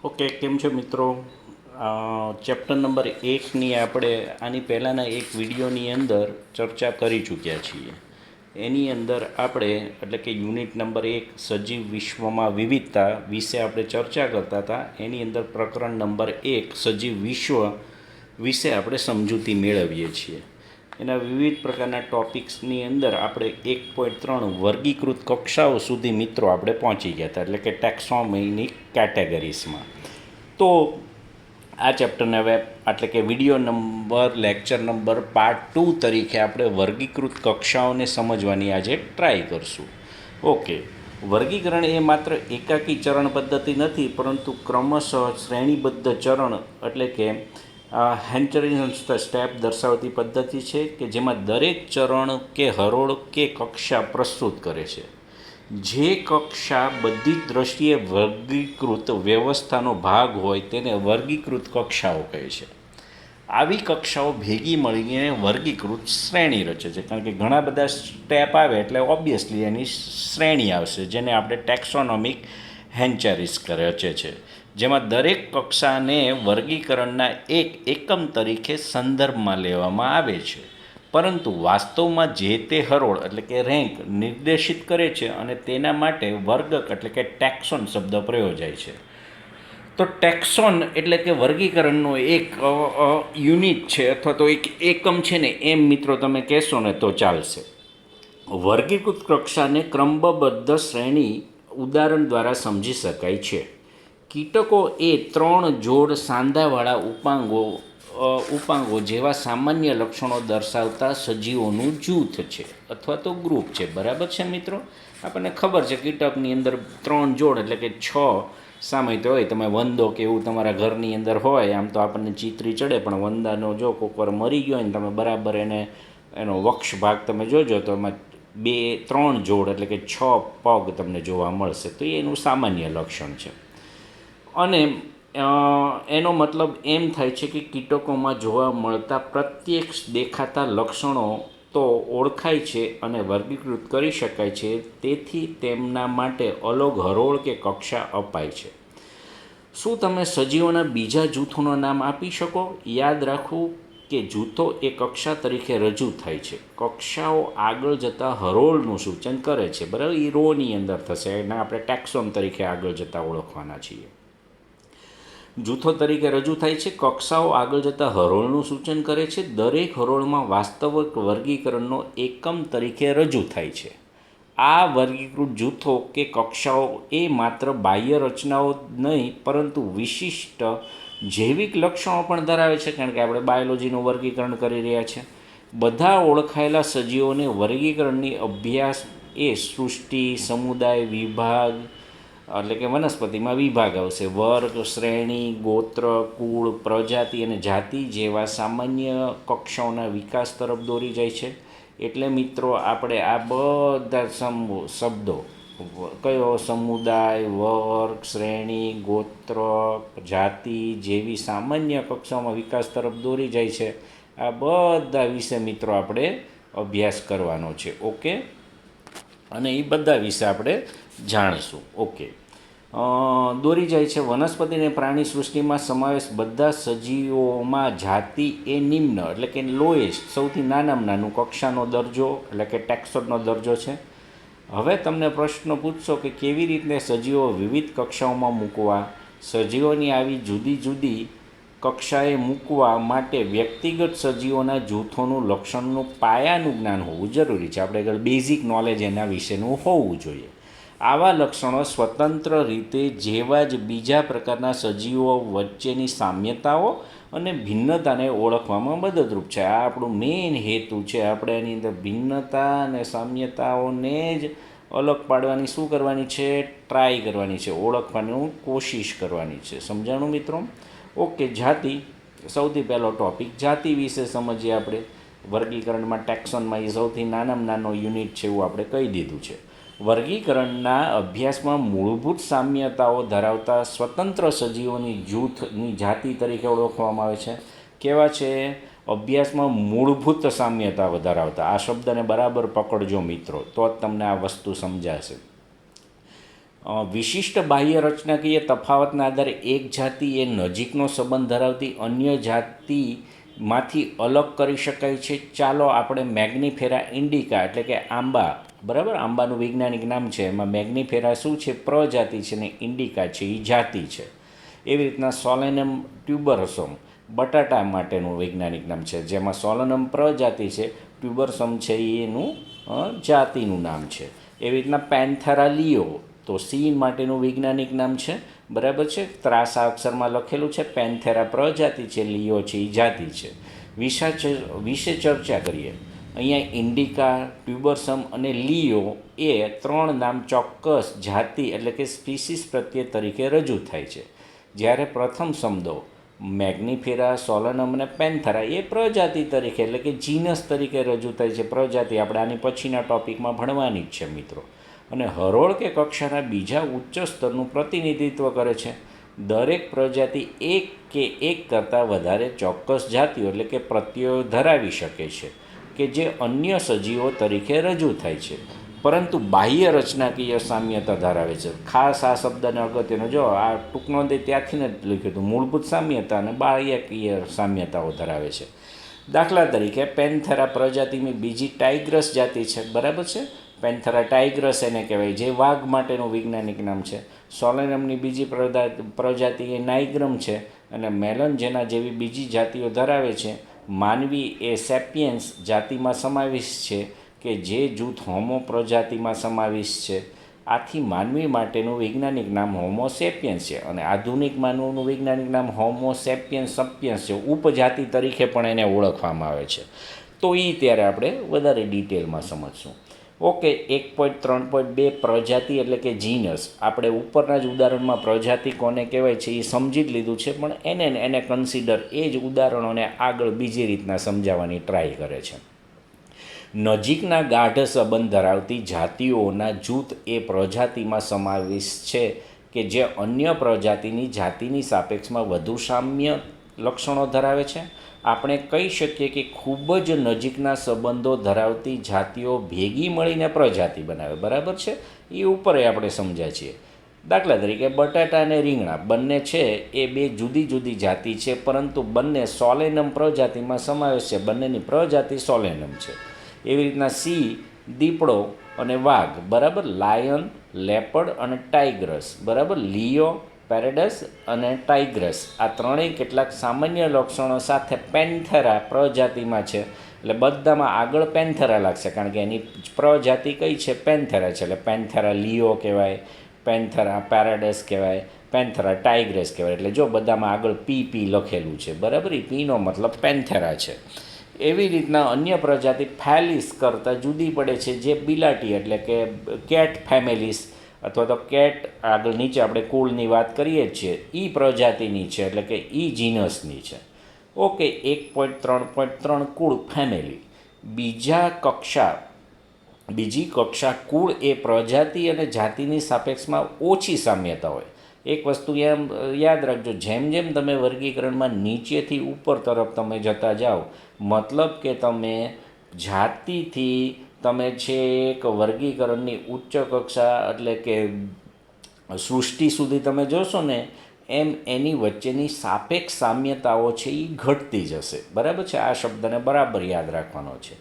Okay, કેમ છો મિત્રો? ચેપ્ટર નંબર 1ની આપણે આની પહેલાંના એક વિડીયોની અંદર ચર્ચા કરી ચૂક્યા છીએ. એની અંદર આપણે એટલે કે યુનિટ નંબર 1 સજીવ વિશ્વમાં વિવિધતા વિશે આપણે ચર્ચા કરતા હતા. એની અંદર પ્રકરણ નંબર 1 સજીવ વિશ્વ વિશે આપણે સમજૂતી મેળવીએ છીએ. એના વિવિધ પ્રકારના ટૉપિક્સની અંદર આપણે 1.3 વર્ગીકૃત કક્ષાઓ સુધી મિત્રો આપણે પહોંચી ગયા હતા, એટલે કે ટેક્સોનોમીની કેટેગરીઝમાં. તો આ ચેપ્ટરને હવે એટલે કે video number lecture number part 2 તરીકે આપણે વર્ગીકૃત કક્ષાઓને સમજવાની આજે ટ્રાય કરશું. ઓકે, વર્ગીકરણ એ માત્ર એકાકી ચરણ પદ્ધતિ નથી, પરંતુ ક્રમશઃ શ્રેણીબદ્ધ ચરણ એટલે કે હેન્ચરીન સ્ટેપ દર્શાવતી પદ્ધતિ છે કે જેમાં દરેક ચરણ કે હરોળ કે કક્ષા પ્રસ્તુત કરે છે. જે કક્ષા બધી જ દ્રષ્ટિએ વર્ગીકૃત વ્યવસ્થાનો ભાગ હોય તેને વર્ગીકૃત કક્ષાઓ કહે છે. આવી કક્ષાઓ ભેગી મળીને વર્ગીકૃત શ્રેણી રચે છે, કારણ કે ઘણા બધા સ્ટેપ આવે એટલે ઓબ્વિયસલી એની શ્રેણી આવશે, જેને આપણે ટેક્સોનોમિક હેન્ચરીસ રચે છે, જેમાં દરેક કક્ષાને વર્ગીકરણના એક એકમ તરીકે સંદર્ભમાં લેવામાં આવે છે, પરંતુ વાસ્તવમાં જે તે હરોળ એટલે કે રેન્ક નિર્દેશિત કરે છે અને તેના માટે વર્ગક એટલે કે ટેક્સોન શબ્દ પ્રયોજાય છે. તો ટેક્સોન એટલે કે વર્ગીકરણનો એક યુનિટ છે અથવા તો એક એકમ છે ને, એમ મિત્રો તમે કહેશો ને તો ચાલશે. વર્ગીકૃત કક્ષાને ક્રમબદ્ધ શ્રેણી ઉદાહરણ દ્વારા સમજી શકાય છે. કીટકો એ 3 જોડ સાંધાવાળા ઉપાંગો જેવા સામાન્ય લક્ષણો દર્શાવતા સજીવોનું જૂથ છે અથવા તો ગ્રુપ છે. બરાબર છે મિત્રો? આપણને ખબર છે કીટકની અંદર 3 જોડ એટલે કે 6 સામયિક હોય. તમે વંદો કે એવું તમારા ઘરની અંદર હોય, આમ તો આપણને ચીતરી ચડે, પણ વંદાનો જો કોઈક વાર મરી ગયો હોય ને તમે બરાબર એનો વક્ષ ભાગ તમે જોજો તો એમાં 3 જોડ એટલે કે 6 પગ તમને જોવા મળશે. તો એનું સામાન્ય લક્ષણ છે. અને એનો મતલબ એમ થાય છે કે કીટકોમાં જોવા મળતા પ્રત્યક્ષ દેખાતા લક્ષણો તો ઓળખાય છે અને વર્ગીકૃત કરી શકાય છે, તેથી તેમના માટે અલગ હરોળ કે કક્ષા અપાય છે. શું તમે સજીવોના બીજા જૂથોના નામ આપી શકો? યાદ રાખવું કે જૂથો એ કક્ષા તરીકે રજૂ થાય છે. કક્ષાઓ આગળ જતાં હરોળનું સૂચન કરે છે. બરાબર, એ રોની અંદર થશે, એને આપણે ટેક્સોન તરીકે આગળ જતાં ઓળખવાના છીએ. જૂથો તરીકે રજૂ થાય છે. કક્ષાઓ આગળ જતાં હરોળનું સૂચન કરે છે. દરેક હરોળમાં વાસ્તવિક વર્ગીકરણનો એકમ તરીકે રજૂ થાય છે. આ વર્ગીકૃત જૂથો કે કક્ષાઓ એ માત્ર બાહ્ય રચનાઓ નહીં, પરંતુ વિશિષ્ટ જૈવિક લક્ષણો પણ ધરાવે છે, કારણ કે આપણે બાયોલોજીનું વર્ગીકરણ કરી રહ્યા છીએ. બધા ઓળખાયેલા સજીવોને વર્ગીકરણની અભ્યાસ એ સૃષ્ટિ, સમુદાય, વિભાગ એટલે કે વનસ્પતિમાં વિભાગ આવશે. વર્ગ, શ્રેણી, ગોત્ર, કુળ, પ્રજાતિ અને જાતિ જેવા સામાન્ય કક્ષાઓના વિકાસ તરફ દોરી જાય છે. એટલે મિત્રો આપણે આ બધા શબ્દો કયો સમુદાય, વર્ગ, શ્રેણી, ગોત્ર, જાતિ જેવી સામાન્ય કક્ષાઓમાં વિકાસ તરફ દોરી જાય છે, આ બધા વિશે મિત્રો આપણે અભ્યાસ કરવાનો છે. ઓકે, અને એ બધા વિશે આપણે જાણીશું. ઓકે, દોરી જાય છે. વનસ્પતિ અને પ્રાણી સૃષ્ટિમાં સમાવેશ બધા સજીવોમાં જાતિ એ નિમ્ન એટલે કે લોએસ્ટ સૌથી નાનામાં નાનું કક્ષાનો દરજ્જો એટલે કે ટેક્સોનનો દરજ્જો છે. હવે તમને પ્રશ્ન પૂછશો કે કેવી રીતે સજીવો વિવિધ કક્ષાઓમાં મૂકવા? સજીવોની આવી જુદી જુદી કક્ષાએ મૂકવા માટે વ્યક્તિગત સજીવોના જૂથોનું લક્ષણનું પાયાનું જ્ઞાન હોવું જરૂરી છે. આપણે આગળ બેઝિક નોલેજ એના વિશેનું હોવું જોઈએ. આવા લક્ષણો સ્વતંત્ર રીતે જેવા જ બીજા પ્રકારના સજીવો વચ્ચેની સામ્યતાઓ અને ભિન્નતાને ઓળખવામાં મદદરૂપ છે. આ આપણું મેઇન હેતુ છે. આપણે એની અંદર ભિન્નતા અને સામ્યતાઓને જ અલગ પાડવાની શું કરવાની છે? ટ્રાય કરવાની છે, ઓળખવાની કોશિશ કરવાની છે. સમજાણું મિત્રો? ઓકે, જાતિ સૌથી પહેલો ટૉપિક. જાતિ વિશે સમજીએ આપણે. વર્ગીકરણમાં ટેક્સોનમાં એ સૌથી નાનામાં નાનો યુનિટ છે એવું આપણે કહી દીધું છે. વર્ગીકરણના અભ્યાસમાં મૂળભૂત સામ્યતાઓ ધરાવતા સ્વતંત્ર સજીવોની જૂથની જાતિ તરીકે ઓળખવામાં આવે છે. કેવા છે? અભ્યાસમાં મૂળભૂત સામ્યતાઓ ધરાવતા. આ શબ્દને બરાબર પકડજો મિત્રો, તો જ તમને આ વસ્તુ સમજાશે. વિશિષ્ટ બાહ્ય રચનાકીય તફાવતના આધારે એક જાતિ એ નજીકનો સંબંધ ધરાવતી અન્ય જાતિમાંથી અલગ કરી શકાય છે. ચાલો આપણે મેગ્નીફેરા ઇન્ડિકા એટલે કે આંબા, બરાબર, આંબાનું વૈજ્ઞાનિક નામ છે, એમાં મેગ્નીફેરા શું છે? પ્રજાતિ છે, ને ઇન્ડિકા છે એ જાતિ છે. એવી રીતના સોલેનમ ટ્યુબરસમ બટાટા માટેનું વૈજ્ઞાનિક નામ છે, જેમાં સોલેનમ પ્રજાતિ છે, ટ્યુબરસમ છે એનું જાતિનું નામ છે. એવી રીતના પેન્થેરા લિયો તો સી માટેનું વૈજ્ઞાનિક નામ છે, બરાબર છે, ત્રાસા અક્ષરમાં લખેલું છે. પેન્થેરા પ્રજાતિ છે, લિયો છે એ જાતિ છે. વિશે ચર્ચા કરીએ. અહીંયા ઇન્ડિકા, ટ્યુબરસમ અને લિયો એ 3 નામ ચોક્કસ જાતિ એટલે કે સ્પીસીસ પ્રત્યે તરીકે રજૂ થાય છે, જ્યારે પ્રથમ શબ્દો મેગ્નીફેરા, સોલેનમ અને પેન્થેરા એ પ્રજાતિ તરીકે એટલે કે જીનસ તરીકે રજૂ થાય છે. પ્રજાતિ આપણે આની પછીના ટોપિકમાં ભણવાની જ છે મિત્રો. અને હરોળ કે કક્ષાના બીજા ઉચ્ચ સ્તરનું પ્રતિનિધિત્વ કરે છે. દરેક પ્રજાતિ એક કે એક કરતાં વધારે ચોક્કસ જાતિઓ એટલે કે પ્રત્યયો ધરાવી શકે છે કે જે અન્ય સજીવો તરીકે રજૂ થાય છે, પરંતુ બાહ્ય રચનાકીય સામ્યતા ધરાવે છે. ખાસ આ શબ્દને અગત્યનો જો આ ટૂંકનો દે ત્યાંથી જ લખ્યું હતું. મૂળભૂત સામ્યતા અને બાહ્યકીય સામ્યતાઓ ધરાવે છે. દાખલા તરીકે પેન્થેરા પ્રજાતિની બીજી ટાઇગ્રસ જાતિ છે, બરાબર છે. પેન્થેરા ટાઇગ્રસ એને કહેવાય, જે વાઘ માટેનું વૈજ્ઞાનિક નામ છે. સોલેનમની બીજી પ્રજાતિ એ નાઇગ્રમ છે, અને મેલન જેના જેવી બીજી જાતિઓ ધરાવે છે. માનવી એ સેપિયન્સ જાતિમાં સમાવિષ્ટ છે કે જે જૂથ હોમો પ્રજાતિમાં સમાવિષ્ટ છે. આથી માનવી માટેનું વૈજ્ઞાનિક નામ હોમો સેપિયન્સ છે, અને આધુનિક માનવનું વૈજ્ઞાનિક નામ હોમો સેપિયન્સ સપિયન્સ છે. ઉપજાતિ તરીકે પણ એને ઓળખવામાં આવે છે. તો એ ત્યારે આપણે વધારે ડિટેલમાં સમજશું. ઓકે, 1.3.2 પ્રજાતિ એટલે કે જીનસ. આપણે ઉપરના જ ઉદાહરણમાં પ્રજાતિ કોને કહેવાય છે એ સમજી જ લીધું છે, પણ એને કન્સિડર એ જ ઉદાહરણોને આગળ બીજી રીતના સમજાવવાની ટ્રાય કરે છે. નજીકના ગાઢ સંબંધ ધરાવતી જાતિઓના જૂથ એ પ્રજાતિમાં સમાવિષ્ટ છે કે જે અન્ય પ્રજાતિની જાતિની સાપેક્ષમાં વધુ સામ્ય લક્ષણો ધરાવે છે. આપણે કહી શકીએ કે ખૂબ જ નજીકના સંબંધો ધરાવતી જાતિઓ ભેગી મળીને પ્રજાતિ બનાવે, બરાબર છે. એ ઉપર આપણે સમજ્યા છીએ. દાખલા તરીકે બટાટા અને રીંગણા બંને છે એ 2 જુદી જુદી જાતિ છે, પરંતુ બંને સોલેનમ પ્રજાતિમાં સમાવેશ છે. બંનેની પ્રજાતિ સોલેનમ છે. એવી રીતના સી દીપડો અને વાઘ, બરાબર, લાયન, લેપર્ડ અને ટાઇગ્રસ, બરાબર, લિયો, પેરેડસ અને ટાઇગ્રસ આ ત્રણેય કેટલાક સામાન્ય લક્ષણો સાથે પેન્થેરા પ્રજાતિમાં છે. એટલે બધામાં આગળ પેન્થેરા લાગશે, કારણ કે એની પ્રજાતિ કઈ છે? પેન્થેરા છે. એટલે પેન્થેરા લિયો કહેવાય, પેન્થેરા પેરેડસ કહેવાય, પેન્થેરા ટાઇગ્રસ કહેવાય. એટલે જો બધામાં આગળ પી લખેલું છે, બરાબર, એ પીનો મતલબ પેન્થેરા છે. એવી રીતના અન્ય પ્રજાતિ ફેલિસ કરતાં જુદી પડે છે, જે બિલાટી એટલે કે કેટ ફેમિલીસ અથવા તો કેટ આગળ નીચે આપણે કુળની વાત કરીએ છીએ એ પ્રજાતિની છે, એટલે કે એ જીનસની છે. ઓકે, 1.3.3 કુળ ફેમિલી. બીજી કક્ષા કુળ એ પ્રજાતિ અને જાતિની સાપેક્ષમાં ઓછી સામ્યતા હોય. એક વસ્તુ એમ યાદ રાખજો, જેમ જેમ તમે વર્ગીકરણમાં નીચેથી ઉપર તરફ તમે જતા જાઓ, મતલબ કે તમે જાતિથી તમે છે એક વર્ગીકરણની ઉચ્ચ કક્ષા એટલે કે સૃષ્ટિ સુધી તમે જોશો ને, એમ એની વચ્ચેની સાપેક્ષ સામ્યતાઓ છે એ ઘટતી જશે, બરાબર છે. આ શબ્દને બરાબર યાદ રાખવાનો છે.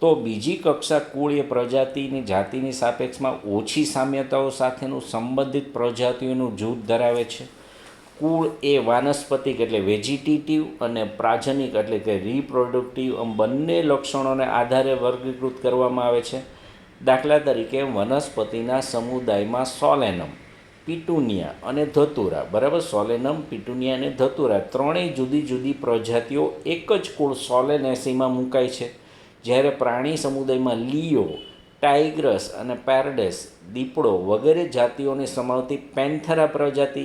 તો બીજી કક્ષા કુળ એ પ્રજાતિની જાતિની સાપેક્ષમાં ઓછી સામ્યતાઓ સાથેનું સંબંધિત પ્રજાતિઓનું જૂથ ધરાવે છે. કુળ એ વાનસ્પતિક એટલે વેજીટેટિવ અને પ્રાજનિક એટલે કે રિપ્રોડક્ટિવ બંને લક્ષણોને આધારે વર્ગીકૃત કરવામાં આવે છે. દાખલા તરીકે વનસ્પતિના સમુદાયમાં સોલેનમ, પિટુનિયા અને ધતુરા, બરાબર, સોલેનમ, પિટુનિયા અને ધતુરા ત્રણેય જુદી જુદી પ્રજાતિઓ એક જ કુળ સોલેનેસીમાં મુકાય છે. જ્યારે પ્રાણી સમુદાયમાં લિયો, ટાઇગ્રસ અને પેરેડસ, દીપડો વગેરે જાતિઓને સમાવતી પેન્થેરા પ્રજાતિ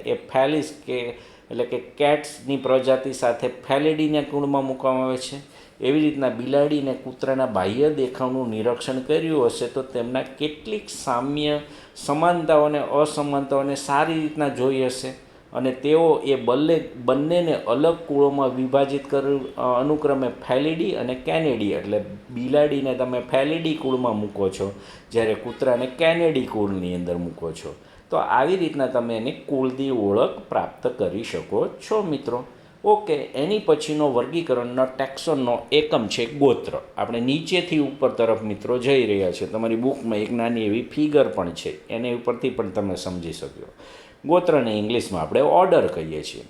એ ફેલિસ કે એટલે કે કેટ્સની પ્રજાતિ સાથે ફેલિડીને કુળમાં મૂકવામાં આવે છે. એવી રીતના બિલાડી અને કૂતરાના બાહ્ય દેખાવનું નિરીક્ષણ કર્યું હશે તો તેમના કેટલીક સમાનતાઓ અને અસમાનતાઓને સારી રીતના જોઈ હશે. અને તેઓ એ બંનેને અલગ કુળોમાં વિભાજિત અનુક્રમે ફેલિડી અને કેનેડી, એટલે બિલાડીને તમે ફેલિડી કુળમાં મૂકો છો, જ્યારે કૂતરાને કેનેડી કુળની અંદર મૂકો છો. તો આવી રીતના તમે એની કુળની ઓળખ પ્રાપ્ત કરી શકો છો મિત્રો. ઓકે, એની પછીનો વર્ગીકરણનો ટેક્સોનનો એકમ છે ગોત્ર. આપણે નીચેથી ઉપર તરફ મિત્રો જઈ રહ્યા છીએ. તમારી બુકમાં એક નાની એવી ફિગર પણ છે, એની ઉપરથી પણ તમે સમજી શકો. ગોત્રને ઇંગ્લિશમાં આપણે ઓર્ડર કહીએ છીએ.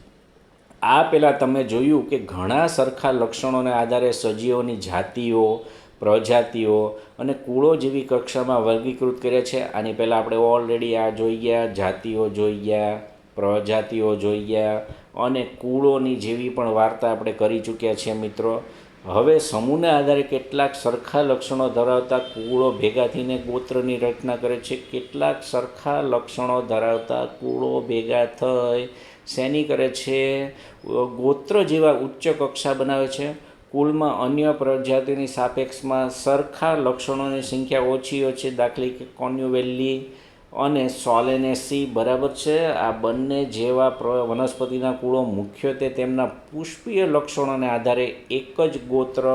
આ પહેલાં તમે જોયું કે ઘણા સરખા લક્ષણોને આધારે સજીવોની જાતિઓ, પ્રજાતિઓ અને કુળો જેવી કક્ષામાં વર્ગીકૃત કર્યા છે. આની પહેલાં આપણે ઓલરેડી આ જોઈ ગયા, જાતિઓ જોઈ ગયા, પ્રજાતિઓ જોઈ ગયા અને કુળોની જેવી પણ વાર્તા આપણે કરી ચૂક્યા છીએ મિત્રો. હવે સમૂહના આધારે કેટલાક સરખા લક્ષણો ધરાવતા કુળો ભેગા થઈને ગોત્રની રચના કરે છે. કેટલાક સરખા લક્ષણો ધરાવતા કુળો ભેગા થઈ શેની કરે છે? ગોત્ર જેવા ઉચ્ચ કક્ષા બનાવે છે. કુળમાં અન્ય પ્રજાતિની સાપેક્ષમાં સરખા લક્ષણોની સંખ્યા ઓછી, દાખલા કે કોન્યુવેલ્લી અને સોલેનેસી, બરાબર છે. આ બંને જેવા વનસ્પતિના કુળો મુખ્યત્વે તેમના પુષ્પીય લક્ષણોને આધારે એક જ ગોત્ર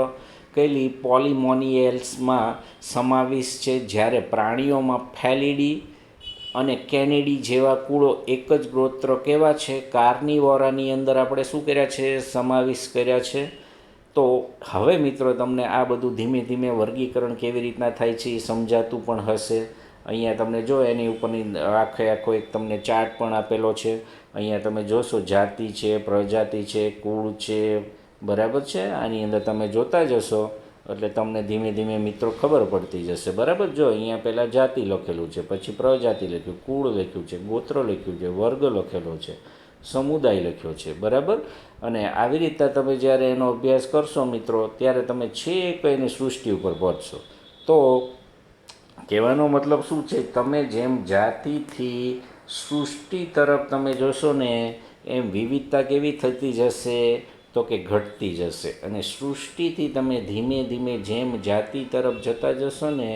કહેલી પોલિમોનિયલ્સમાં સમાવિષ્ટ છે, જ્યારે પ્રાણીઓમાં ફેલિડી અને કેનેડી જેવા કુળો એક જ ગોત્ર કેવા છે? કાર્નિવોરાની અંદર આપણે શું કર્યા છે? સમાવિષ્ટ કર્યા છે. તો હવે મિત્રો તમને આ બધું ધીમે ધીમે વર્ગીકરણ કેવી રીતના થાય છે એ સમજાતું પણ હશે. અહીંયા તમને જો એની ઉપરની આખો એક તમને ચાર્ટ પણ આપેલો છે. અહીંયા તમે જોશો જાતિ છે, પ્રજાતિ છે, કુળ છે, બરાબર છે. આની અંદર તમે જોતા જશો એટલે તમને ધીમે ધીમે મિત્રો ખબર પડતી જશે, બરાબર. જો અહીંયા પહેલાં જાતિ લખેલું છે, પછી પ્રજાતિ લખ્યું, કુળ લખ્યું છે, ગોત્ર લખ્યું છે, વર્ગ લખેલો છે, સમુદાય લખ્યો છે, બરાબર. અને આવી રીતે તમે જ્યારે એનો અભ્યાસ કરશો મિત્રો, ત્યારે તમે છેક એની સૃષ્ટિ ઉપર પહોંચશો. તો કહેવાનો મતલબ શું છે? તમે જેમ જાતિથી સૃષ્ટિ તરફ તમે જોશો ને, એમ વિવિધતા કેવી થતી જશે? તો કે ઘટતી જશે. અને સૃષ્ટિથી તમે ધીમે ધીમે જેમ જાતિ તરફ જતા જશો ને,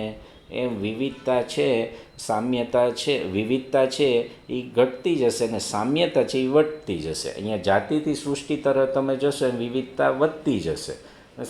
એમ વિવિધતા છે, સામ્યતા છે, વિવિધતા છે એ ઘટતી જશે અને સામ્યતા છે એ વધતી જશે. અહીંયા જાતિથી સૃષ્ટિ તરફ તમે જશો એમ વિવિધતા વધતી જશે,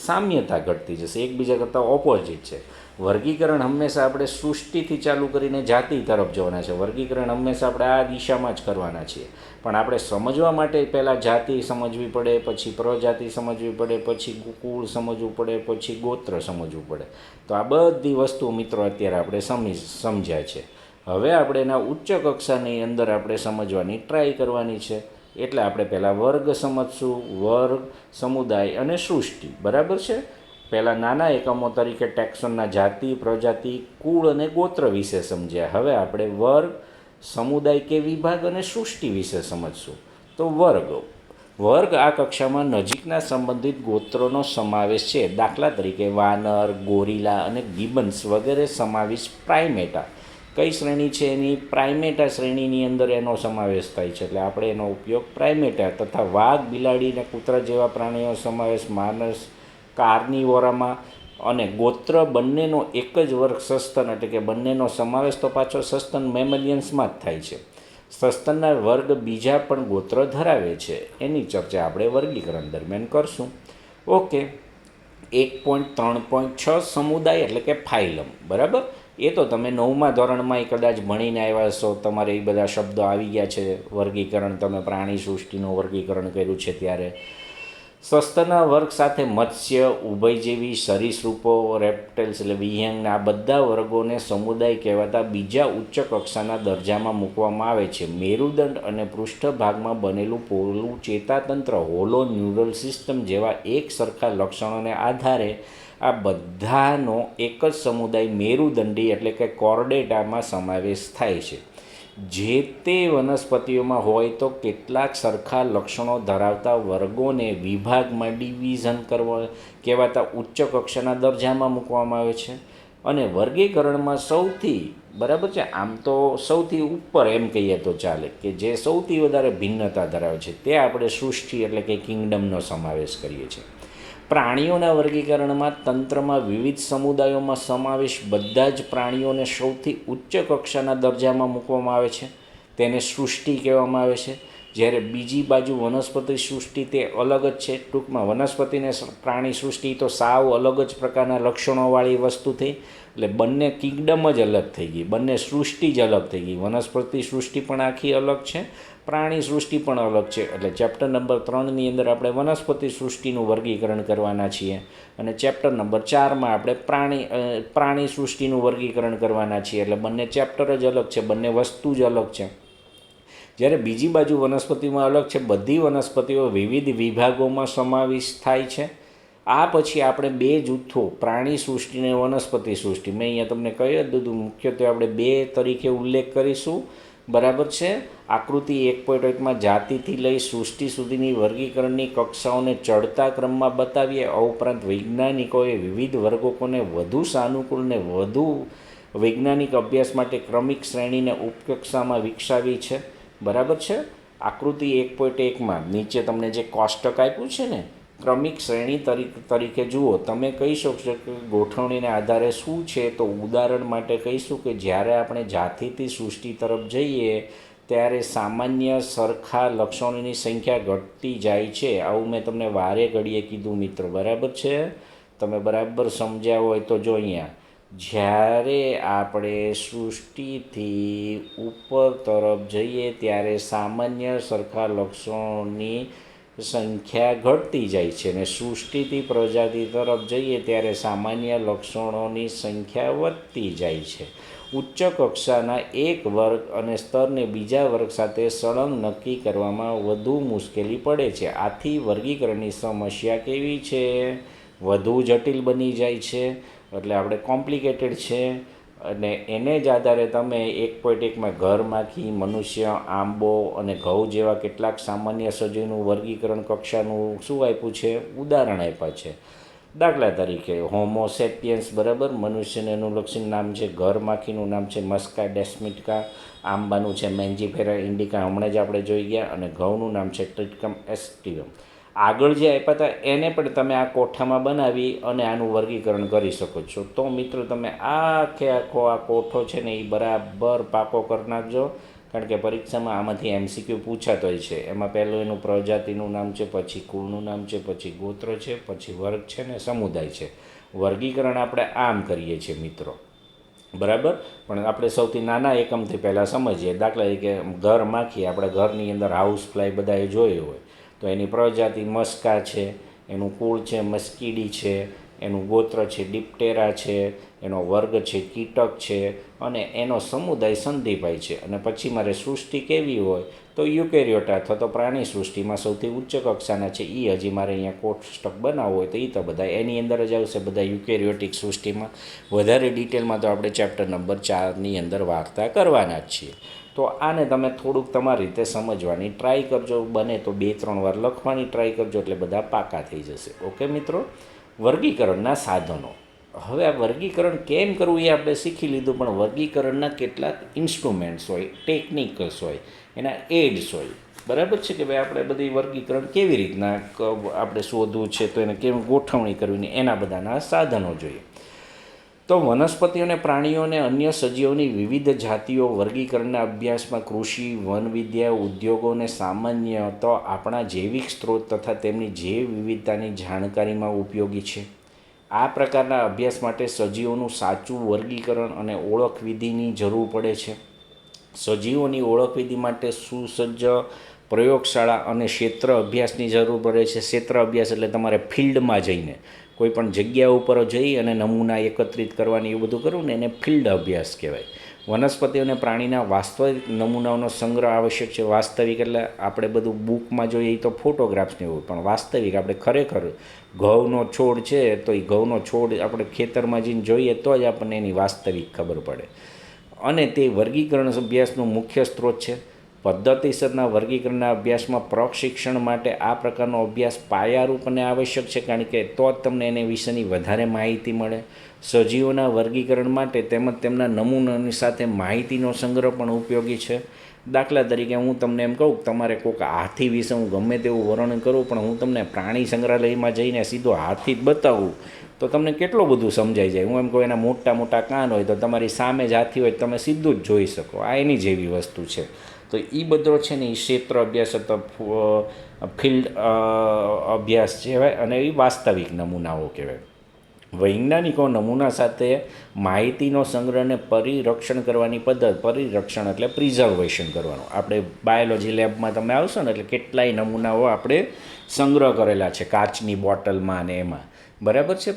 સામ્યતા ઘટતી જશે. એકબીજા કરતાં ઓપોઝિટ છે. વર્ગીકરણ હંમેશા આપણે સૃષ્ટિથી ચાલુ કરીને જાતિ તરફ જવાના છે. વર્ગીકરણ હંમેશા આપણે આ દિશામાં જ કરવાના છીએ. પણ આપણે સમજવા માટે પહેલાં જાતિ સમજવી પડે, પછી પ્રજાતિ સમજવી પડે, પછી કુળ સમજવું પડે, પછી ગોત્ર સમજવું પડે. તો આ બધી વસ્તુ મિત્રો અત્યારે આપણે સમજ્યા છે. હવે આપણે એના ઉચ્ચ કક્ષાની અંદર આપણે સમજવાની ટ્રાય કરવાની છે. એટલે આપણે પહેલાં વર્ગ સમજશું, વર્ગ, સમુદાય અને સૃષ્ટિ, બરાબર છે. પહેલાં નાના એકમો તરીકે ટેક્સોનના જાતિ, પ્રજાતિ, કુળ અને ગોત્ર વિશે સમજ્યા. હવે આપણે વર્ગ, સમુદાય કે વિભાગ અને સૃષ્ટિ વિશે સમજશું. તો વર્ગ આ કક્ષામાં નજીકના સંબંધિત ગોત્રોનો સમાવેશ છે. દાખલા તરીકે વાનર, ગોરિલા અને ગિબન્સ વગેરે સમાવેશ પ્રાઇમેટા. કઈ શ્રેણી છે એની? પ્રાઇમેટા શ્રેણીની અંદર એનો સમાવેશ થાય છે. એટલે આપણે એનો ઉપયોગ પ્રાઇમેટા તથા વાઘ, બિલાડી અને કૂતરા જેવા પ્રાણીઓ સમાવેશ માનસ કાર્નિવોરામાં અને ગોત્ર બંનેનો એક જ વર્ગ સસ્તન, એટલે કે બંનેનો સમાવેશ તો પાછો સસ્તન મેમલિયન્સમાં જ થાય છે. સસ્તનના વર્ગ બીજા પણ ગોત્ર ધરાવે છે. એની ચર્ચા આપણે વર્ગીકરણ દરમિયાન કરશું. ઓકે, 1.3.6 સમુદાય એટલે કે ફાઇલમ, બરાબર. એ તો તમે 9મા ધોરણમાં કદાચ ભણીને આવ્યા છો, તમારે એ બધા શબ્દો આવી ગયા છે. વર્ગીકરણ તમે પ્રાણી સૃષ્ટિનું વર્ગીકરણ કર્યું છે ત્યારે. સસ્તનના વર્ગ સાથે મત્સ્ય, ઉભયજીવી, સરીસૃપો, રેપ્ટાઇલ્સ એટલે વિહંગના આ બધા વર્ગોને સમુદાય કહેવાતા બીજા ઉચ્ચ કક્ષાના દરજામાં મૂકવામાં આવે છે. મેરુદંડ અને પૃષ્ઠભાગમાં બનેલું પોલું ચેતાતંત્ર, હોલો ન્યુરલ સિસ્ટમ જેવા એક સરખા લક્ષણોને આધારે આ બધાનો એક જ સમુદાય મેરુદંડી એટલે કે કોર્ડેટામાં સમાવેશ થાય છે. જે તે વનસ્પતિઓમાં હોય તો કેટલાક સરખા લક્ષણો ધરાવતા વર્ગોને વિભાગમાં ડિવિઝન કહેવાતા ઉચ્ચ કક્ષાના દરજામાં મૂકવામાં આવે છે. અને વર્ગીકરણમાં સૌથી, બરાબર છે, આમ તો સૌથી ઉપર એમ કહીએ તો ચાલે, કે જે સૌથી વધારે ભિન્નતા ધરાવે છે તે આપણે સૃષ્ટિ એટલે કે કિંગડમનો સમાવેશ કરીએ છીએ. પ્રાણીઓના વર્ગીકરણમાં તંત્રમાં વિવિધ સમુદાયોમાં સમાવેશ બધા જ પ્રાણીઓને સૌથી ઉચ્ચ કક્ષાના દરજામાં મૂકવામાં આવે છે. તેને સૃષ્ટિ કહેવામાં આવે છે. જ્યારે બીજી બાજુ વનસ્પતિ સૃષ્ટિ તે અલગ જ છે. ટૂંકમાં વનસ્પતિને પ્રાણી સૃષ્ટિ તો સાવ અલગ જ પ્રકારના લક્ષણોવાળી વસ્તુ થઈ. એટલે બંને કિંગડમ જ અલગ થઈ ગઈ, બંને સૃષ્ટિ જ અલગ થઈ ગઈ. વનસ્પતિ સૃષ્ટિ પણ આખી અલગ છે, પ્રાણી સૃષ્ટિ પણ અલગ છે. એટલે ચેપ્ટર નંબર 3ની અંદર આપણે વનસ્પતિ સૃષ્ટિનું વર્ગીકરણ કરવાના છીએ અને ચેપ્ટર નંબર 4માં આપણે પ્રાણી સૃષ્ટિનું વર્ગીકરણ કરવાના છીએ. એટલે બંને ચેપ્ટર જ અલગ છે, બંને વસ્તુ જ અલગ છે. જ્યારે બીજી બાજુ વનસ્પતિમાં અલગ છે, બધી વનસ્પતિઓ વિવિધ વિભાગોમાં સમાવેશ થાય છે. આ પછી આપણે બે જૂથો, પ્રાણી સૃષ્ટિ અને વનસ્પતિ સૃષ્ટિ, મેં અહીંયા તમને કહી જ દીધું, મુખ્યત્વે આપણે બે તરીકે ઉલ્લેખ કરીશું. બરાબર છે. આકૃતિ 1.1માં જાતિથી લઈ સૃષ્ટિ સુધીની વર્ગીકરણની કક્ષાઓને ચડતા ક્રમમાં બતાવીએ. આ ઉપરાંત વૈજ્ઞાનિકોએ વિવિધ વર્ગોને વધુ સાનુકૂળ અને વધુ વૈજ્ઞાનિક અભ્યાસ માટે ક્રમિક શ્રેણીને ઉપકક્ષામાં વિકસાવી છે. બરાબર છે. આકૃતિ 1.1માં નીચે તમને જે કોષ્ટક આપ્યું છે ને, ક્રમિક શ્રેણી તરીકે જુઓ. તમે કહી શકશો કે ગોઠવણીને આધારે શું છે, તો ઉદાહરણ માટે કહીશું કે જ્યારે આપણે જાતિથી સૃષ્ટિ તરફ જઈએ ત્યારે સામાન્ય સરખા લક્ષણોની સંખ્યા ઘટતી જાય છે. આવું મેં તમને વારે ઘડીએ કીધું મિત્રો. બરાબર છે. તમે બરાબર સમજ્યા હોય તો જો અહીંયા, જ્યારે આપણે સૃષ્ટિથી ઉપર તરફ જઈએ ત્યારે સામાન્ય સરખા લક્ષણોની સંખ્યા ઘટતી જાય છે અને સૃષ્ટિથી પ્રજાતિ તરફ જઈએ ત્યારે સામાન્ય લક્ષણોની સંખ્યા વધતી જાય છે. ઉચ્ચ કક્ષાના એક વર્ગ અને સ્તરને બીજા વર્ગ સાથે સળંગ નક્કી કરવામાં વધુ મુશ્કેલી પડે છે. આથી વર્ગીકરણની સમસ્યા કેવી છે? વધુ જટિલ બની જાય છે. એટલે આપણે કોમ્પ્લિકેટેડ છે. અને એને જ આધારે તમે 1.1માં ઘર, માખી, મનુષ્ય, આંબો અને ઘઉં જેવા કેટલાક સામાન્ય સજીવનું વર્ગીકરણ કક્ષાનું શું આપ્યું છે? ઉદાહરણ આપ્યા છે. દાખલા તરીકે હોમો સેપિયન્સ, બરાબર, મનુષ્યને અનુલક્ષીનું નામ છે. ઘર માખીનું નામ છે મસ્કા ડેસ્મિટિકા, આંબાનું છે મેન્જીફેરા ઇન્ડિકા, હમણાં જ આપણે જોઈ ગયા, અને ઘઉંનું નામ છે ટ્રિટિકમ એસ્ટિવમ. આગળ જે આપ્યા હતા એને પણ તમે આ કોઠામાં બનાવી અને આનું વર્ગીકરણ કરી શકો છો. તો મિત્રો તમે આખો આ કોઠો છે ને એ બરાબર પાકો કરી નાખજો, કારણ કે પરીક્ષામાં આમાંથી MCQ પૂછાતો હોય છે. એમાં પહેલું એનું પ્રજાતિનું નામ છે, પછી કુળનું નામ છે, પછી ગોત્ર છે, પછી વર્ગ છે ને સમુદાય છે. વર્ગીકરણ આપણે આમ કરીએ છીએ મિત્રો. બરાબર. પણ આપણે સૌથી નાના એકમથી પહેલાં સમજીએ. દાખલા તરીકે ઘર માખી, આપણે ઘરની અંદર હાઉસ ફ્લાય બધાએ જોયું હોય તો એની પ્રજાતિ મસ્કા છે, એનું કુળ છે મસ્કીડી છે, એનું ગોત્ર છે ડિપ્ટેરા છે, એનો વર્ગ છે કીટક છે, અને એનો સમુદાય સંધિપાઈ છે. અને પછી મારે સૃષ્ટિ કેવી હોય તો યુકેરિયોટા અથવા તો પ્રાણી સૃષ્ટિમાં સૌથી ઉચ્ચ કક્ષાના છે એ હજી મારે અહીંયા કોષ્ટક બનાવવું હોય તો એ તો બધા એની અંદર જ આવશે, બધા યુકેરિયોટિક સૃષ્ટિમાં. વધારે ડિટેલમાં તો આપણે ચેપ્ટર નંબર 4ની અંદર વાર્તા કરવાના જ છીએ. તો આને તમે થોડુંક તમારી રીતે સમજવાની ટ્રાય કરજો. બને તો 2-3 વાર લખવાની ટ્રાય કરજો, એટલે બધા પાકા થઈ જશે. ઓકે મિત્રો. વર્ગીકરણના સાધનો. હવે આ વર્ગીકરણ કેમ કરવું એ આપણે શીખી લીધું, પણ વર્ગીકરણના કેટલાક ઇન્સ્ટ્રુમેન્ટ્સ હોય, ટેકનિક્સ હોય, એના એડ્સ હોય. બરાબર છે કે ભાઈ આપણે બધી વર્ગીકરણ કેવી રીતના આપણે શોધવું છે, તો એને કેમ ગોઠવણી કરવી, એના બધાના સાધનો જોઈએ. તો વનસ્પતિઓ અને પ્રાણીઓ અને અન્ય સજીવોની વિવિધ જાતિઓ વર્ગીકરણના અભ્યાસમાં કૃષિ, વનવિદ્યા, ઉદ્યોગો અને સામાન્ય તો આપણા જૈવિક સ્ત્રોત તથા તેમની જૈવ વિવિધતાની જાણકારીમાં ઉપયોગી છે. આ પ્રકારના અભ્યાસ માટે સજીવોનું સાચું વર્ગીકરણ અને ઓળખ વિધિની જરૂર પડે છે. સજીવોની ઓળખ વિધિ માટે સુસજ્જ પ્રયોગશાળા અને ક્ષેત્ર અભ્યાસની જરૂર પડે છે. ક્ષેત્ર અભ્યાસ એટલે તમારે ફિલ્ડમાં જઈને કોઈ પણ જગ્યા ઉપર જઈ અને નમૂના એકત્રિત કરવાની એવું બધું કરવું ને એને ફિલ્ડ અભ્યાસ કહેવાય. વનસ્પતિ અને પ્રાણીના વાસ્તવિક નમૂનાઓનો સંગ્રહ આવશ્યક છે. વાસ્તવિક એટલે આપણે બધું બુકમાં જોઈએ એ તો ફોટોગ્રાફ્સને એવું, પણ વાસ્તવિક આપણે ખરેખર ઘઉંનો છોડ છે તો એ ઘઉંનો છોડ આપણે ખેતરમાં જઈને જોઈએ તો જ આપણને એની વાસ્તવિક ખબર પડે. અને તે વર્ગીકરણ અભ્યાસનું મુખ્ય સ્ત્રોત છે. પદ્ધતિસરના વર્ગીકરણના અભ્યાસમાં પ્રશિક્ષણ માટે આ પ્રકારનો અભ્યાસ પાયારૂપ અને આવશ્યક છે, કારણ કે તો જ તમને એને વિશેની વધારે માહિતી મળે. સજીવોના વર્ગીકરણ માટે તેમજ તેમના નમૂનાની સાથે માહિતીનો સંગ્રહ પણ ઉપયોગી છે. દાખલા તરીકે હું તમને એમ કહું, તમારે કોઈક હાથી વિશે હું ગમે તેવું વર્ણન કરું, પણ હું તમને પ્રાણી સંગ્રહાલયમાં જઈને સીધો હાથી જ બતાવું તો તમને કેટલું બધું સમજાઈ જાય. હું એમ કહું એના મોટા મોટા કાન હોય તો તમારી સામે જ હાથી હોય તમે સીધું જ જોઈ શકો. આ એની જેવી વસ્તુ છે. તો એ બધો છે ને એ ક્ષેત્ર અભ્યાસ અથવા ફિલ્ડ અભ્યાસ કહેવાય, અને એ વાસ્તવિક નમૂનાઓ કહેવાય. વૈજ્ઞાનિકો નમૂના સાથે માહિતીનો સંગ્રહને પરિરક્ષણ કરવાની પદ્ધતિ, પરિરક્ષણ એટલે પ્રિઝર્વેશન કરવાનું. આપણે બાયોલોજી લેબમાં તમે આવશો ને એટલે કેટલાય નમૂનાઓ આપણે સંગ્રહ કરેલા છે કાચની બોટલમાં અને એમાં, બરાબર છે.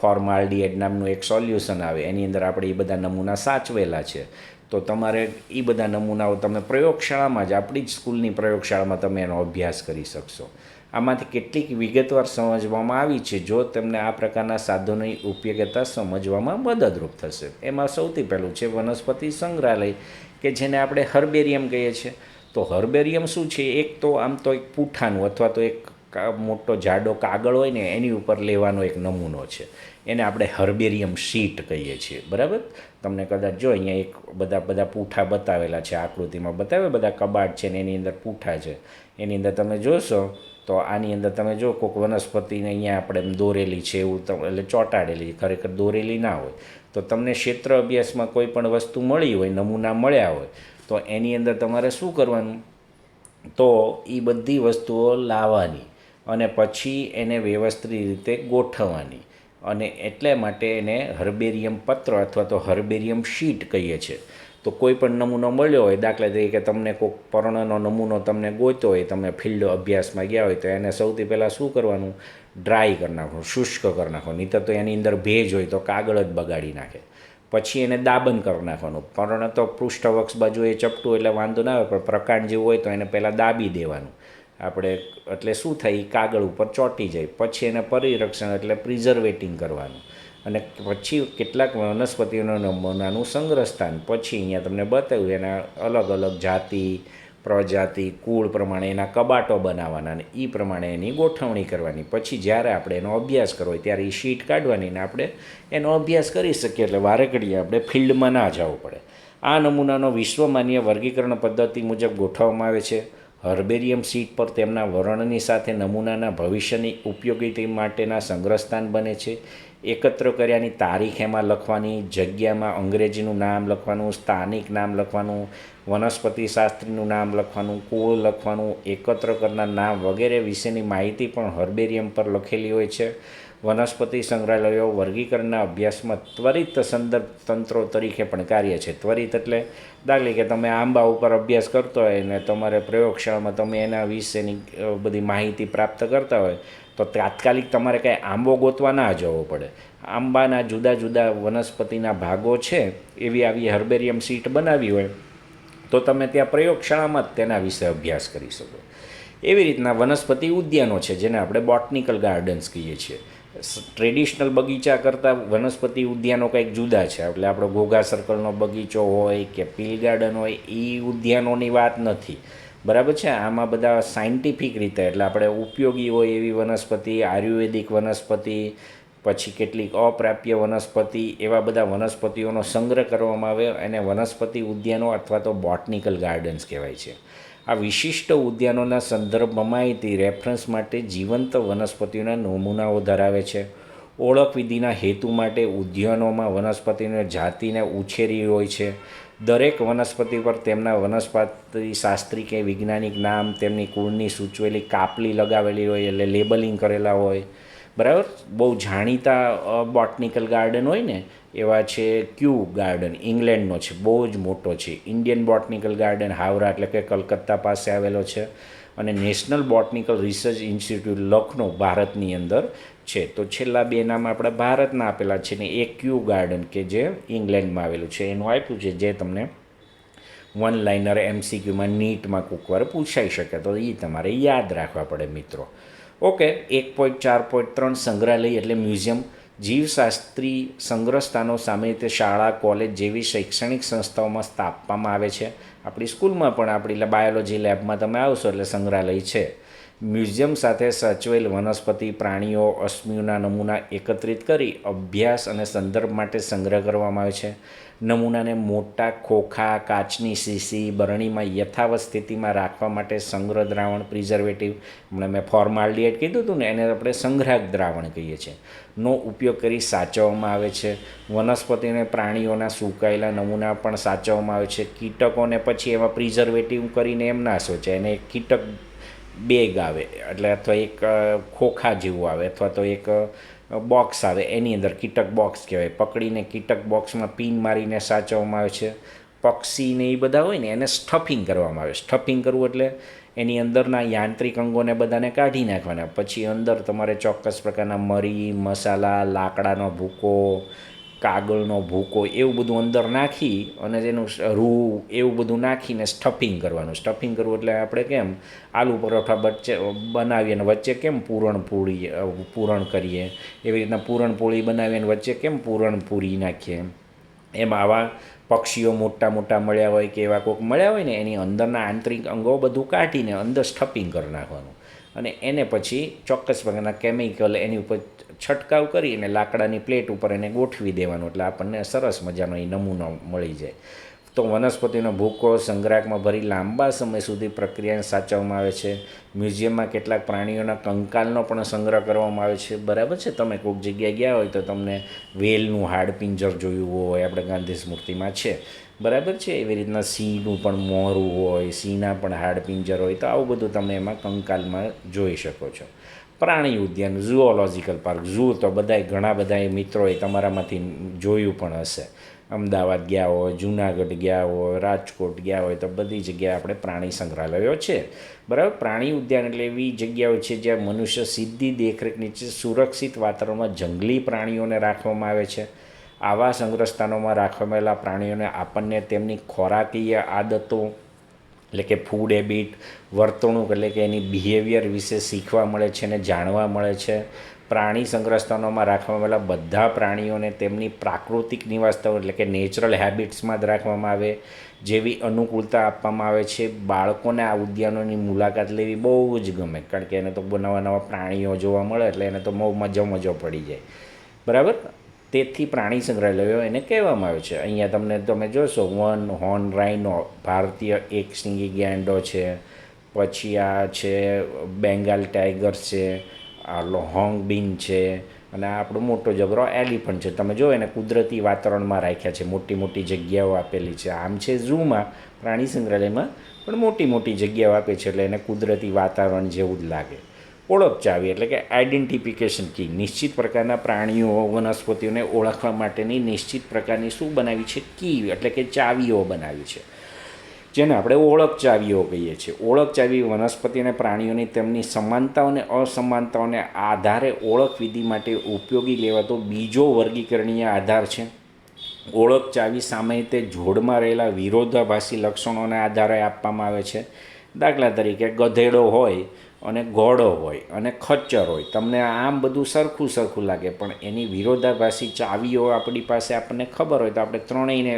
ફોર્માલ્ડિહાઇડ નામનું એક સોલ્યુશન આવે, એની અંદર આપણે એ બધા નમૂના સાચવેલા છે. તો તમારે એ બધા નમૂનાઓ તમે પ્રયોગશાળામાં જ, આપણી જ સ્કૂલની પ્રયોગશાળામાં તમે એનો અભ્યાસ કરી શકશો. આમાંથી કેટલીક વિગતવાર સમજવામાં આવી છે જો તેમને આ પ્રકારના સાધનોની ઉપયોગિતા સમજવામાં મદદરૂપ થશે. એમાં સૌથી પહેલું છે વનસ્પતિ સંગ્રહાલય, કે જેને આપણે હર્બેરિયમ કહીએ છીએ. તો હર્બેરિયમ શું છે? એક તો આમ તો એક પૂઠાનું અથવા તો એક મોટો જાડો કાગળ હોય ને એની ઉપર લેવાનો એક નમૂનો છે, એને આપણે હર્બેરિયમ શીટ કહીએ છીએ, બરાબર. તમને કદાચ જો અહીંયા એક બધા પૂઠા બતાવેલા છે, આકૃતિમાં બતાવે બધા કબાટ છે ને એની અંદર પૂઠા છે. એની અંદર તમે જોશો તો આની અંદર તમે જો કોઈક વનસ્પતિને અહીંયા આપણે એમ દોરેલી છે એવું એટલે ચોંટાડેલી, ખરેખર દોરેલી ના હોય. તો તમને ક્ષેત્ર અભ્યાસમાં કોઈ પણ વસ્તુ મળી હોય, નમૂના મળ્યા હોય, તો એની અંદર તમારે શું કરવાનું? તો એ બધી વસ્તુઓ લાવવાની અને પછી એને વ્યવસ્થિત રીતે ગોઠવવાની, અને એટલે માટે એને હર્બેરિયમ પત્ર અથવા તો હર્બેરિયમ શીટ કહીએ છીએ. તો કોઈ પણ નમૂનો મળ્યો હોય, દાખલા તરીકે તમને કોઈક પર્ણનો નમૂનો તમને ગોતો હોય, તમે ફિલ્ડ અભ્યાસમાં ગયા હોય, તો એને સૌથી પહેલાં શું કરવાનું? ડ્રાય કરી નાખો, શુષ્ક કરી નાખો. નહીં તો એની અંદર ભેજ હોય તો કાગળ જ બગાડી નાખે. પછી એને દાબન કરી નાખવાનું. પર્ણ તો પૃષ્ઠવક્ષ બાજુ એ ચપટું એટલે વાંધો ના આવે, પણ પ્રકાંડ જેવું હોય તો એને પહેલાં દાબી દેવાનું આપણે, એટલે શું થાય? કાગળ ઉપર ચોંટી જાય. પછી એને પરિરક્ષણ એટલે પ્રિઝર્વેટિંગ કરવાનું, અને પછી કેટલાક વનસ્પતિઓના નમૂનાનું સંગ્રહ સ્થાન. પછી અહીંયા તમને બતાવ્યું એના અલગ અલગ જાતિ, પ્રજાતિ, કુળ પ્રમાણે એના કબાટો બનાવવાના, અને એ પ્રમાણે એની ગોઠવણી કરવાની. પછી જ્યારે આપણે એનો અભ્યાસ કરવો હોય ત્યારે એ શીટ કાઢવાની ને આપણે એનો અભ્યાસ કરી શકીએ. એટલે વારે ઘડીએ આપણે ફિલ્ડમાં ના જવું પડે. આ નમૂનાનો વિશ્વમાન્ય વર્ગીકરણ પદ્ધતિ મુજબ ગોઠવવામાં આવે છે. હર્બેરિયમ શીટ પર તેમના વર્ણનની સાથે નમૂનાના ભવિષ્યની ઉપયોગિતા માટેના સંગ્રહસ્થાન બને છે. એકત્ર કર્યાની તારીખ એમાં લખવાની, જગ્યામાં અંગ્રેજીનું નામ લખવાનું, સ્થાનિક નામ લખવાનું, વનસ્પતિ શાસ્ત્રીનું નામ લખવાનું, કુળ લખવાનું, એકત્ર કરનાર નામ વગેરે વિશેની માહિતી પણ હર્બેરિયમ પર લખેલી હોય છે. વનસ્પતિ સંગ્રહાલયો વર્ગીકરણના અભ્યાસમાં ત્વરિત સંદર્ભ તંત્રો તરીકે પણ કાર્ય છે. ત્વરિત એટલે દાખલા કે તમે આંબા ઉપર અભ્યાસ કરતો હોય ને તમારે પ્રયોગશાળામાં તમે એના વિશેની બધી માહિતી પ્રાપ્ત કરતા હોય, તો તાત્કાલિક તમારે કાંઈ આંબો ગોતવા ના જવો પડે. આંબાના જુદા જુદા વનસ્પતિના ભાગો છે એવી આવી હર્બેરિયમ શીટ બનાવી હોય તો તમે ત્યાં પ્રયોગશાળામાં જ તેના વિશે અભ્યાસ કરી શકો. એવી રીતના વનસ્પતિ ઉદ્યાનો છે જેને આપણે બોટનિકલ ગાર્ડન્સ કહીએ છીએ. ટ્રેડિશનલ બગીચા કરતાં વનસ્પતિ ઉદ્યાનો કંઈક જુદા છે. એટલે આપણો ઘોઘા સર્કલનો બગીચો હોય કે પીલ ગાર્ડન હોય, એ ઉદ્યાનોની વાત નથી, બરાબર છે. આમાં બધા સાયન્ટિફિક રીતે, એટલે આપણે ઉપયોગી હોય એવી વનસ્પતિ, આયુર્વેદિક વનસ્પતિ, પછી કેટલીક અપ્રાપ્ય વનસ્પતિ, એવા બધા વનસ્પતિઓનો સંગ્રહ કરવામાં આવે અને વનસ્પતિ ઉદ્યાનો અથવા તો બોટનિકલ ગાર્ડન્સ કહેવાય છે. આ વિશિષ્ટ ઉદ્યાનોના સંદર્ભમાં માહિતી રેફરન્સ માટે જીવંત વનસ્પતિઓના નમૂનાઓ ધરાવે છે. ઓળખ વિધિના હેતુ માટે ઉદ્યાનોમાં વનસ્પતિની જાતિને ઉછેરી હોય છે. દરેક વનસ્પતિ પર તેમના વનસ્પતિ શાસ્ત્રી કે વૈજ્ઞાનિક નામ, તેમની કુળની સૂચવેલી કાપલી લગાવેલી હોય, એટલે લેબલિંગ કરેલા હોય, બરાબર. બહુ જાણીતા બોટનિકલ ગાર્ડન હોય ને એવા છે ક્યુ ગાર્ડન, ઇંગ્લેન્ડનો છે, બહુ જ મોટો છે. ઇન્ડિયન બોટનિકલ ગાર્ડન હાવરા એટલે કે કલકત્તા પાસે આવેલો છે. અને national botanical research institute Lucknow ભારતની અંદર છે. તો છેલ્લા બે નામ આપણે ભારતના આપેલા છે ને એક ક્યુ ગાર્ડન કે જે ઇંગ્લેન્ડમાં આવેલું છે એનું આપ્યું છે, જે તમને વન લાઇનર MCQમાં નીટમાં કોઈક વાર પૂછાઈ શકે, તો એ તમારે યાદ રાખવા પડે મિત્રો. ઓકે. 1.4.3 સંગ્રહાલય એટલે મ્યુઝિયમ. જીવશાસ્ત્રી સંગ્રહસ્થાનો સામાન્ય રીતે શાળા, કોલેજ જેવી શૈક્ષણિક સંસ્થાઓમાં સ્થાપવામાં આવે છે. આપણી સ્કૂલમાં પણ આપણી બાયોલોજી લેબમાં તમે આવશો એટલે સંગ્રહાલય છે. મ્યુઝિયમ સાથે સચવેલ વનસ્પતિ પ્રાણીઓ અશ્મિઓના નમૂના એકત્રિત કરી અભ્યાસ અને સંદર્ભ માટે સંગ્રહ કરવામાં આવે છે. નમૂનાને મોટા ખોખા, કાચની શીશી, બરણીમાં યથાવત સ્થિતિમાં રાખવા માટે સંગ્રહ દ્રાવણ પ્રિઝર્વેટિવ, હમણાં મેં ફોર્માલ્ડિહાઇડ કીધું હતું ને, એને આપણે સંગ્રાહક દ્રાવણ કહીએ છીએ, નો ઉપયોગ કરી સાચવવામાં આવે છે. વનસ્પતિ અને પ્રાણીઓના સુકાયેલા નમૂના પણ સાચવવામાં આવે છે. કીટકોને પછી એમાં પ્રિઝર્વેટિવ કરીને એમ ના સોચે, એને એક કીટક બેગ આવે એટલે અથવા એક ખોખા જેવું આવે અથવા તો એક બોક્સ આવે, એની અંદર કીટક બોક્સ કહેવાય, પકડીને કીટક બોક્સમાં પિન મારીને સાચવવામાં આવે છે. પક્ષીને એ બધા હોય ને એને સ્ટફિંગ કરવામાં આવે. સ્ટફિંગ કરવું એટલે એની અંદરના યાંત્રિક અંગોને બધાને કાઢી નાખવાના, પછી અંદર તમારે ચોક્કસ પ્રકારના મરી, મસાલા, લાકડાનો ભૂકો, કાગળનો ભૂકો એવું બધું અંદર નાખી અને જેનું રૂ એવું બધું નાખીને સ્ટફિંગ કરવાનું. સ્ટફિંગ કરવું એટલે આપણે કેમ આલુ પરોઠા વચ્ચે બનાવીએ અને વચ્ચે કેમ પૂરણ કરીએ, એવી રીતના પૂરણપોળી બનાવીએ અને વચ્ચે કેમ પૂરણપૂરી નાખીએ, એમાં આવા પક્ષીઓ મોટા મોટા મળ્યા હોય કે એવા કોઈક મળ્યા હોય ને એની અંદરના આંતરિક અંગો બધું કાઢીને અંદર સ્ટફિંગ કરી નાખવાનું અને એને પછી ચોક્કસ પ્રકારના કેમિકલ એની ઉપર છંટકાવ કરી અને લાકડાની પ્લેટ ઉપર એને ગોઠવી દેવાનું એટલે આપણને સરસ મજાનો એ નમૂનો મળી જાય. તો વનસ્પતિનો ભૂકો સંગ્રાહકમાં ભરી લાંબા સમય સુધી પ્રક્રિયાને સાચવવામાં આવે છે. મ્યુઝિયમમાં કેટલાક પ્રાણીઓના કંકાલનો પણ સંગ્રહ કરવામાં આવે છે. બરાબર છે, તમે કોઈક જગ્યાએ ગયા હોય તો તમને વેલનું હાડપિંજર જોયું હોય, આપણે ગાંધી સ્મૃતિમાં છે, બરાબર છે, એવી રીતના સિંહનું પણ મોરું હોય, સિંહના પણ હાડપિંજર હોય, તો આવું બધું તમે એમાં કંકાલમાં જોઈ શકો છો. પ્રાણી ઉદ્યાન, ઝૂઓલોજિકલ પાર્ક, ઝૂ તો બધાય ઘણા બધા મિત્રોએ તમારામાંથી જોયું પણ હશે. અમદાવાદ ગયા હોય, જુનાગઢ ગયા હોય, રાજકોટ ગયા હોય તો બધી જગ્યાએ આપણે પ્રાણી સંગ્રહાલયો છે. બરાબર. પ્રાણી ઉદ્યાન એટલે એવી જગ્યાઓ છે જ્યાં મનુષ્ય સીધી દેખરેખ નીચે સુરક્ષિત વાતાવરણમાં જંગલી પ્રાણીઓને રાખવામાં આવે છે. આવા સંગ્રહ સ્થાનોમાં રાખવાયેલા પ્રાણીઓને આપણને તેમની ખોરાકીય આદતો એટલે કે ફૂડ હેબિટ, વર્તણૂક એટલે કે એની બિહેવિયર વિશે શીખવા મળે છે અને જાણવા મળે છે. પ્રાણી સંગ્રહ સ્થાનોમાં રાખવાવાળા બધા પ્રાણીઓને તેમની પ્રાકૃતિક નિવાસસ્થાનો એટલે કે નેચરલ હેબિટ્સમાં જ રાખવામાં આવે જેવી અનુકૂળતા આપવામાં આવે છે. બાળકોને આ ઉદ્યાનોની મુલાકાત લેવી બહુ જ ગમે, કારણ કે એને તો નવા નવા પ્રાણીઓ જોવા મળે એટલે એને તો બહુ મજો પડી જાય. બરાબર. તેથી પ્રાણી સંગ્રહાલયો એને કહેવામાં આવે છે. અહીંયા તમે જોશો વન હોર્ન રાઇનો, ભારતીય એક શીંગી ગેંડો છે, પછી આ છે બેંગાલ ટાઈગર છે, આ હોંગબીન છે, અને આ આપણો મોટો જબરો એલિફન્ટ છે. તમે જો એને કુદરતી વાતાવરણમાં રાખ્યા છે, મોટી મોટી જગ્યાઓ આપેલી છે. આમ છે ઝૂમાં, પ્રાણી સંગ્રહાલયમાં પણ મોટી મોટી જગ્યાઓ આપે છે એટલે એને કુદરતી વાતાવરણ જેવું જ લાગે. ઓળખ ચાવી એટલે કે આઈડેન્ટિફિકેશન કી, નિશ્ચિત પ્રકારના પ્રાણીઓ વનસ્પતિઓને ઓળખવા માટેની નિશ્ચિત પ્રકારની શું બનાવી છે, કી એટલે કે ચાવીઓ બનાવી છે, જેને આપણે ઓળખ ચાવીઓ કહીએ છીએ. ઓળખ ચાવી વનસ્પતિ અને પ્રાણીઓની તેમની સમાનતાઓ અને અસમાનતાઓને આધારે ઓળખ વિધિ માટે ઉપયોગી લેવાતો બીજો વર્ગીકરણીય આધાર છે. ઓળખ ચાવી સામાન્ય રીતે જોડમાં રહેલા વિરોધાભાસી લક્ષણોને આધારે આપવામાં આવે છે. દાખલા તરીકે ગધેડો હોય અને ઘોડો હોય અને ખચ્ચર હોય, તમને આમ બધું સરખું લાગે, પણ એની વિરોધાભાસી ચાવીઓ આપણી પાસે આપણને ખબર હોય તો આપણે ત્રણેયને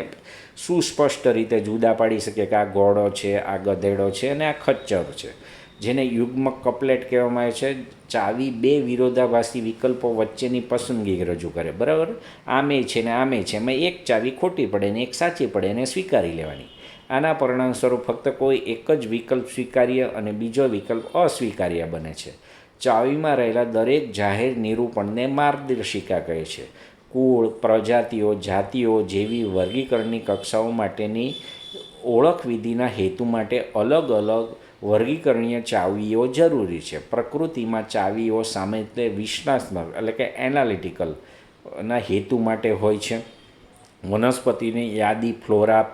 સુસ્પષ્ટ રીતે જુદા પાડી શકીએ કે આ ઘોડો છે, આ ગધેડો છે અને આ ખચ્ચર છે, જેને યુગ્મક કપલેટ કહેવામાં આવે છે. ચાવી બે વિરોધાભાસી વિકલ્પો વચ્ચેની પસંદગી રજૂ કરે. બરાબર. આમે છે ને આમે છે, એમાં એક ચાવી ખોટી પડે ને એક સાચી પડે, એને સ્વીકારી લેવાની. આના પરિણામ સ્વરૂપ ફક્ત કોઈ એક જ વિકલ્પ સ્વીકાર્ય અને બીજો વિકલ્પ અસ્વીકાર્ય બને છે. ચાવીમાં રહેલા દરેક જાહેર નિરૂપણને માર્ગદર્શિકા કહે છે. કુળ, પ્રજાતિઓ, જાતિઓ જેવી વર્ગીકરણની કક્ષાઓ માટેની ઓળખ વિધિના હેતુ માટે અલગ અલગ વર્ગીકરણીય ચાવીઓ જરૂરી છે. પ્રકૃતિમાં ચાવીઓ સામાન્ય રીતે વિશ્લેષણાત્મક એટલે કે એનાલિટિકલ ના હેતુ માટે હોય છે. વનસ્પતિની યાદી, ફ્લોરા,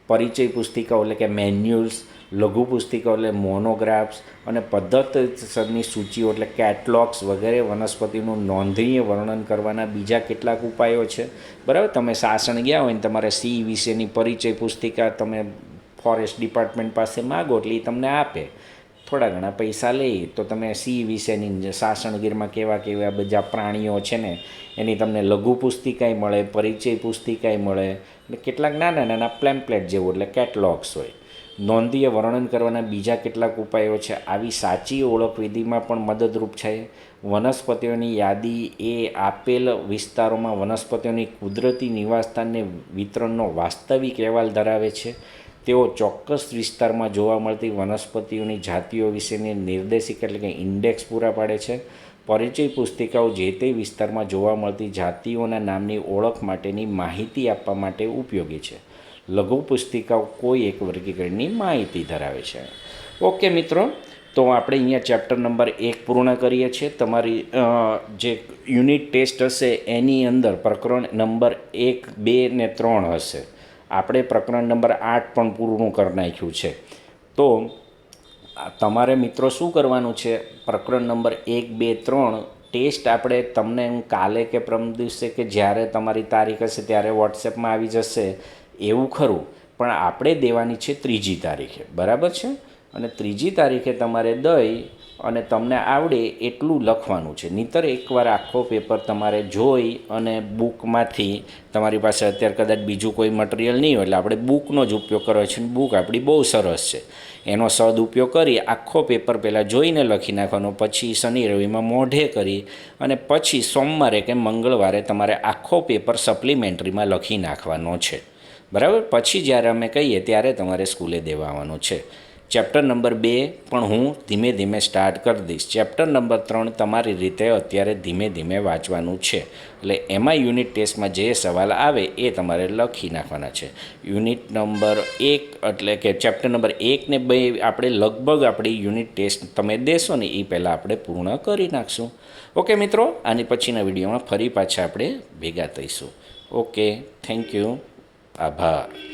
પરિચય પુસ્તિકાઓ એટલે કે મેન્યુઅલ્સ, લઘુ પુસ્તિકાઓ એટલે મોનોગ્રાફ્સ અને પદ્ધતિસરની સૂચિઓ એટલે કેટલોગ્સ વગેરે વનસ્પતિનું નોંધનીય વર્ણન કરવાના બીજા કેટલાક ઉપાયો છે. બરાબર. તમે સાસણ ગયા હોય ને તમારે સિંહ વિશેની પરિચય પુસ્તિકા તમે ફોરેસ્ટ ડિપાર્ટમેન્ટ પાસે માગો એટલે એ તમને આપે, થોડા ઘણા પૈસા લે તો તમે સિંહ વિશેની સાસણગીરમાં કેવા કેવા બધા પ્રાણીઓ છે ને એની તમને લઘુ પુસ્તિકાય મળે, પરિચય પુસ્તિકાય મળે, એટલે કેટલાક નાના નાના પ્લેમ્પલેટ જેવું એટલે કેટલોગ્સ હોય. નોંધીય વર્ણન કરવાના બીજા કેટલાક ઉપાયો છે. આવી સાચી ઓળખ વિધિમાં પણ મદદરૂપ છે. વનસ્પતિઓની યાદી એ આપેલ વિસ્તારોમાં વનસ્પતિઓની કુદરતી નિવાસસ્થાનને વિતરણનો વાસ્તવિક અહેવાલ ધરાવે છે. તેઓ ચોક્કસ વિસ્તારમાં જોવા મળતી વનસ્પતિઓની જાતિઓ વિશેની નિર્દેશિક એટલે કે ઇન્ડેક્સ પૂરા પાડે છે. પરિચય પુસ્તિકાઓ જે તે વિસ્તારમાં જોવા મળતી જાતિઓના નામની ઓળખ માટેની માહિતી આપવા માટે ઉપયોગી છે. લઘુ પુસ્તિકાઓ કોઈ એક વર્ગીકરણની માહિતી ધરાવે છે. ઓકે મિત્રો, તો આપણે અહીંયા ચેપ્ટર નંબર 1 પૂર્ણ કરીએ છીએ. તમારી જે યુનિટ ટેસ્ટ હશે એની અંદર પ્રકરણ નંબર 1, 2 ને 3 હશે. આપણે પ્રકરણ નંબર 8 પણ પૂરું કરી નાખ્યું છે. તો તમારે મિત્રો શું કરવાનું છે, પ્રકરણ નંબર 1, 2, 3 ટેસ્ટ આપણે તમને કાલે કે પરમ દિવસે કે જ્યારે તમારી તારીખ હશે ત્યારે વોટ્સએપમાં આવી જશે એવું ખરું, પણ આપણે દેવાની છે 3જી તારીખે, બરાબર છે. અને 3જી તારીખે તમારે દઈ અને તમને આવડે એટલું લખવાનું છે. નહીંતર એકવાર આખો પેપર તમારે જોઈ અને બુકમાંથી, તમારી પાસે અત્યારે કદાચ બીજું કોઈ મટીરિયલ નહીં હોય એટલે આપણે બુકનો જ ઉપયોગ કરવો છે. બુક આપણી બહુ સરસ છે, એનો સદુપયોગ કરી આખો પેપર પહેલાં જોઈને લખી નાખવાનો. પછી શનિ રવિમાં મોઢે કરી અને પછી સોમવારે કે મંગળવારે તમારે આખો પેપર સપ્લિમેન્ટરીમાં લખી નાખવાનો છે, બરાબર. પછી જ્યારે અમે કહીએ ત્યારે તમારે સ્કૂલે દેવા આવવાનું છે. ચેપ્ટર નંબર 2 પણ હું ધીમે ધીમે સ્ટાર્ટ કરી દઈશ. ચેપ્ટર નંબર 3 તમારી રીતે અત્યારે ધીમે ધીમે વાંચવાનું છે. એટલે એમાં યુનિટ ટેસ્ટમાં જે સવાલ આવે એ તમારે લખી નાખવાના છે. યુનિટ નંબર 1 એટલે કે ચેપ્ટર નંબર 1 ને 2 આપણે લગભગ આપણી યુનિટ ટેસ્ટ તમે દેશો ને એ પહેલાં આપણે પૂર્ણ કરી નાખશું. ઓકે મિત્રો, આની પછીના વિડીયોમાં ફરી પાછા આપણે ભેગા થઈશું. ઓકે, થેન્ક યુ, આભાર.